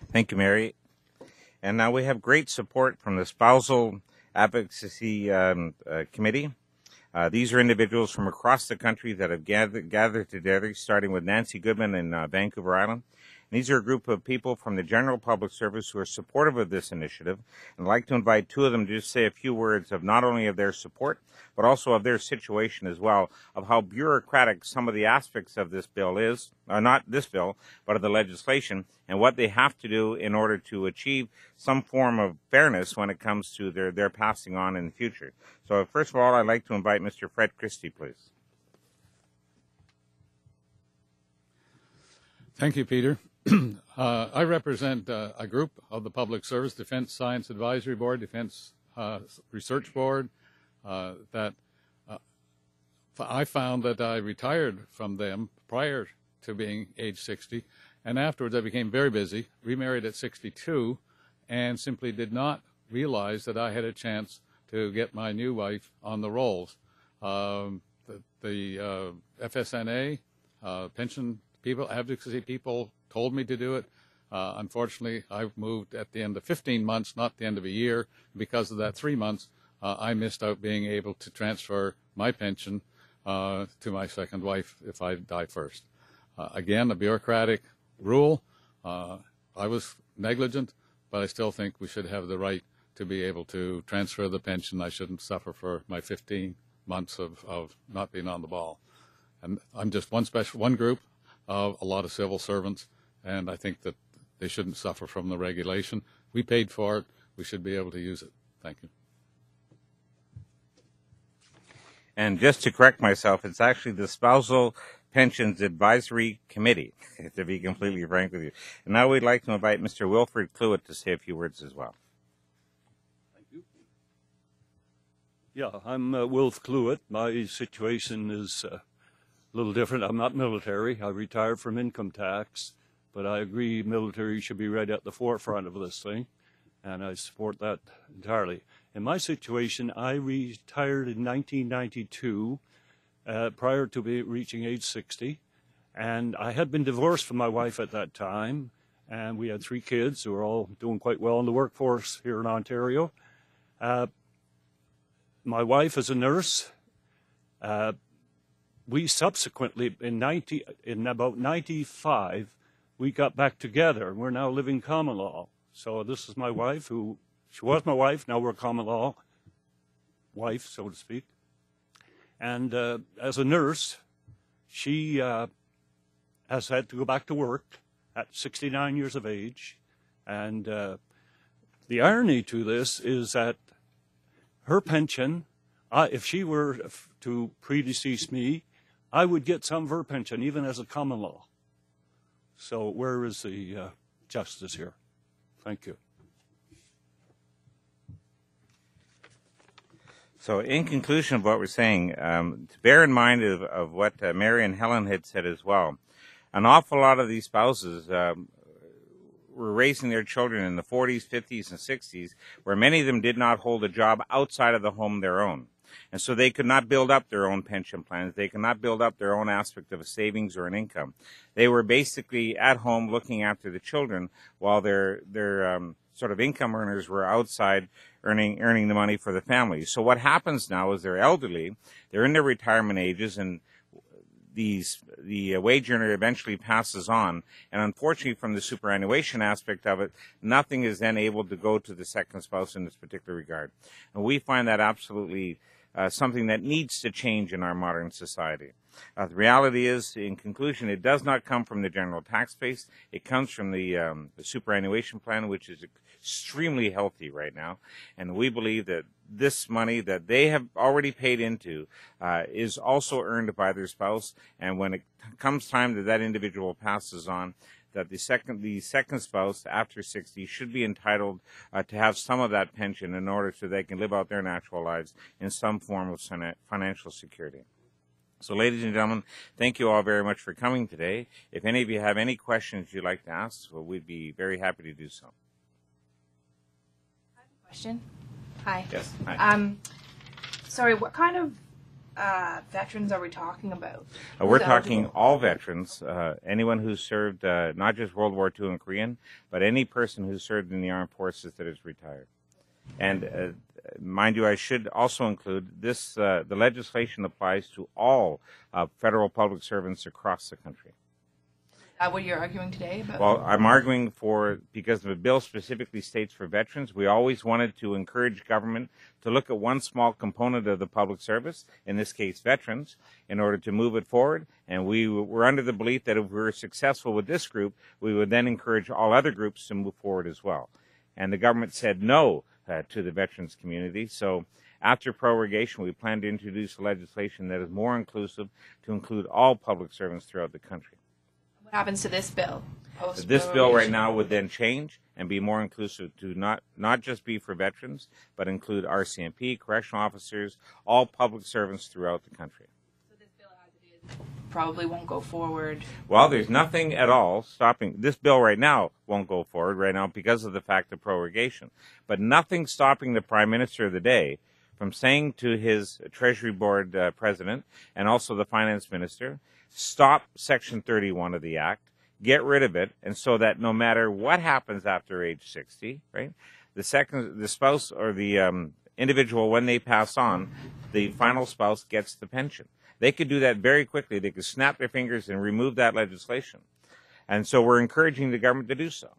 Thank you, Mary. And now we have great support from the Spousal Advocacy Committee. These are individuals from across the country that have gathered together, starting with Nancy Goodman in Vancouver Island. And these are a group of people from the General Public Service who are supportive of this initiative. And I'd like to invite two of them to just say a few words of not only of their support, but also of their situation as well, of how bureaucratic some of the aspects of this bill is, not this bill, but of the legislation, and what they have to do in order to achieve some form of fairness when it comes to their passing on in the future. So first of all, I'd like to invite Mr. Fred Christie, please. Thank you, Peter. I represent a group of the Public Service Defense Science Advisory Board, Defense Research Board, that I found that I retired from them prior to being age 60, and afterwards I became very busy, remarried at 62, and simply did not realize that I had a chance to get my new wife on the rolls. The FSNA, pension people, advocacy people told me to do it. Unfortunately, I moved at the end of 15 months, not the end of a year. Because of that 3 months, I missed out being able to transfer my pension to my second wife if I die first. Again, a bureaucratic rule. I was negligent, but I still think we should have the right to be able to transfer the pension. I shouldn't suffer for my 15 months of not being on the ball. And I'm just one group of a lot of civil servants, and I think that they shouldn't suffer from the regulation. We paid for it. We should be able to use it. Thank you. And just to correct myself, it's actually the Spousal Pensions Advisory Committee, to be completely frank with you. And now we'd like to invite Mr. Wilfred Cluett to say a few words as well. Thank you. Yeah, I'm Wilf Cluett. My situation is a little different. I'm not military. I retired from income tax, but I agree military should be right at the forefront of this thing, and I support that entirely. In my situation, I retired in 1992, prior to reaching age 60, and I had been divorced from my wife at that time, and we had 3 kids who were all doing quite well in the workforce here in Ontario. My wife is a nurse. We subsequently, in about 95, we got back together, and we're now living common law. So this is my wife, she was my wife, now we're common law wife, so to speak. And as a nurse, she has had to go back to work at 69 years of age. And the irony to this is that her pension, if she were to predecease me, I would get some of her pension, even as a common law. So where is the justice here? Thank you. So in conclusion of what we're saying, to bear in mind of what Mary and Helen had said as well, an awful lot of these spouses were raising their children in the 40s, 50s, and 60s, where many of them did not hold a job outside of the home their own. And so they could not build up their own pension plans. They could not build up their own aspect of a savings or an income. They were basically at home looking after the children while their sort of income earners were outside earning the money for the family. So what happens now is they're elderly, they're in their retirement ages, and the wage earner eventually passes on. And unfortunately, from the superannuation aspect of it, nothing is then able to go to the second spouse in this particular regard. And we find that absolutely something that needs to change in our modern society. The reality is, in conclusion, it does not come from the general tax base. It comes from the superannuation plan, which is extremely healthy right now. And we believe that this money that they have already paid into is also earned by their spouse. And when it comes time that that individual passes on, that the second spouse after 60 should be entitled to have some of that pension in order so they can live out their natural lives in some form of financial security. So, ladies and gentlemen, thank you all very much for coming today. If any of you have any questions you'd like to ask, well, we'd be very happy to do so. I have a question. Hi. Yes. Hi. Sorry, what kind of veterans are we talking about? We're Who's talking eligible? all veterans, anyone who's served not just World War II and Korean, but any person who served in the armed forces that is retired. And mind you, I should also include this, the legislation applies to all federal public servants across the country. Is that what you're arguing today about? Well, I'm arguing for, because the bill specifically states for veterans, we always wanted to encourage government to look at one small component of the public service, in this case veterans, in order to move it forward. And we were under the belief that if we were successful with this group, we would then encourage all other groups to move forward as well. And the government said no to the veterans community. So after prorogation, we plan to introduce legislation that is more inclusive to include all public servants throughout the country. What happens to this bill? This bill right now would then change and be more inclusive to not just be for veterans, but include RCMP, correctional officers, all public servants throughout the country. So this bill as it is probably won't go forward. Well, there's nothing at all stopping. This bill right now won't go forward right now because of the fact of prorogation. But nothing stopping the Prime Minister of the day from saying to his Treasury Board president and also the Finance Minister, stop Section 31 of the Act, get rid of it, and so that no matter what happens after age 60, right, the spouse or the individual, when they pass on, the final spouse gets the pension. They could do that very quickly. They could snap their fingers and remove that legislation. And so we're encouraging the government to do so.